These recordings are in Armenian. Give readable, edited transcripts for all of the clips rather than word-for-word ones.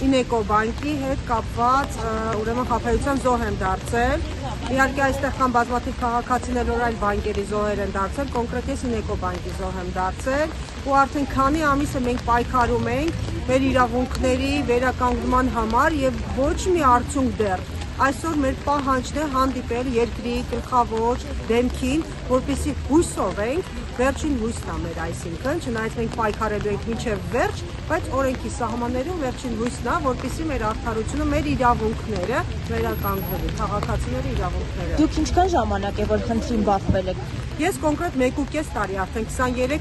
Ինեկո բանկի հետ կապված ուրեմն խաբեության զոհ եմ դարձել։ Իհարկե այստեղ կան բազմաթիվ քաղաքացիներ, որ այլ բանկերի զոհեր են դարձել, կոնկրետ ես Ինեկո բանկի զոհ եմ դարձել ու արդեն քանի ամիս է մենք պայքարում ենք մեր իրավունքների վերականգնման համար եւ ոչ մի արդյունք դեռ։ Այսօր մեր պահանջն է հանդիպել երկրի գլխավոր դեմքին, որպեսզի հույսով ենք, վերջին հույսն է մեր, այսինքն, չնայած մենք պայքարելու ենք մինչև վերջ, բայց օրենքի սահմաններում վերջին հույսն է, որպեսզի մեր արդարությունը, մեր իրավունքները վերականգնվի, քաղաքացիների իրավունքները։ Դուք ինչքան ժամանակ է, որ խնդրին բախվել եք։ Ես կոնկրետ 1.5 տարի արդեն 2023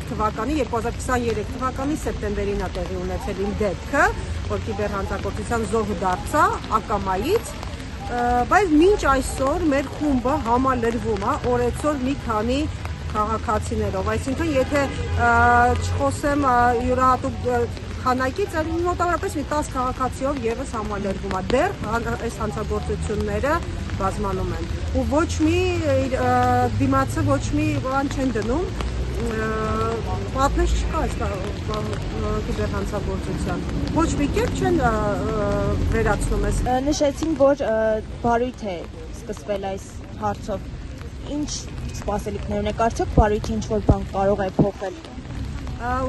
թվականի սեպտեմբերին է տեղի ունեցել իմ դեպքը, որ կիբերհանցագործության զոհ դարձա ակամայից, բայց մինչ այսօր մեր խումբը համալրվում է օրեցօր մի քանի քաղաքացիներով, այսինքն եթե չխոսեմ յուրահատուկ քանակից, մոտավորապես մի 10 քաղաքացիով եւս համալրվում է, դեռ այս հանցագործությունները բազմանում են ու ոչ մի դիմացը ոչ մի բան չեն դնում, պատնեշ չկա այս կիբերհանցագործության, ոչ մի կերպ չեն վերացնում այս։ Նշեցին, որ բարույթ է սկսվել այս հարցով, ինչ սպասելիքներ ունեք, արդյոք բարույթի ինչ-որ բան կարող է փոխել։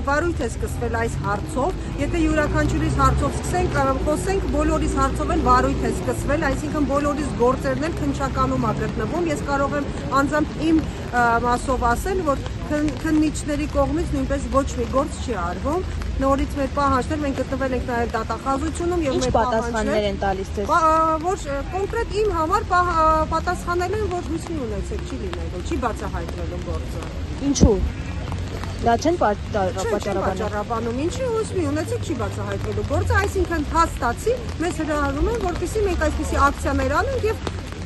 Բարույթ է սկսվել այս հարցով, եթե յուրաքանչյուրիս հարցով սկսենք, խոսենք, բոլորիս հարցով էլ բարույթ է սկսվել, այսինքն բոլորիս գործերն էլ քննչականում է գտնվում, ես կարող եմ անձամբ իմ մասով ասել, որ քննիչների կողմից նույնպես ոչ մի գործ չի արվում, նորից մեր պահանջներ, մենք գտնվել ենք նաև դատախազությունում եւ մեր պատասխաններ են տալիս ձեզ։ Որ կոնկրետ իմ համար պատասխանել են, որ հույս մի ունեցեք, չի լինելու, չի բացահայտվելու գործը։ Ինչու։ Դա չեն պատճառաբանում։ Ինչի հույս մի ունեցեք, չի բացահայտվելու գործը, այսինքն հաստատի մեզ հրահրում են, որպեսզի մենք այսպիսի ակցիաներ անենք եւ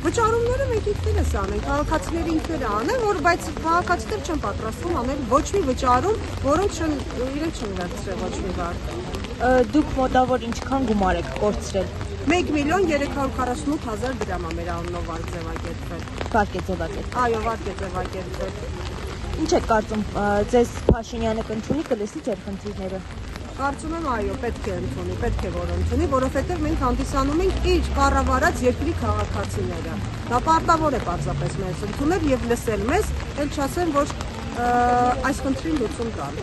վճարումները մենք ինքներս անենք, քաղաքացիները ինքները անեն, որ բայց քաղաքացիներ չեն պատրաստվում անել ոչ մի վճարում, որոնց իրենք չեն վերցրել ոչ մի բան։ Դուք մոտավոր ինչքան գումար եք կորցրել։ 1.348.000 դրամ է մեր անունով վարկ ձևակերպվել։ Վարկ է ձևակերպվել։ Այո, վարկ է ձևակերպվել։ Ինչ եք կարծում, ձեզ Փաշինյանը կընդունի, կլսի ձեր խնդիրները։ Կարծում եմ այո, պետք է ընդունի, պետք է որ ընդունի, որովհետև մենք հանդիսանում ենք իր կառավարած երկրի քաղաքացիները։ Դա պարտավոր է պարզապես մեզ ընդունել եւ լսել մեզ, ել չասեմ, որ այս խնդրին լուծում տալ։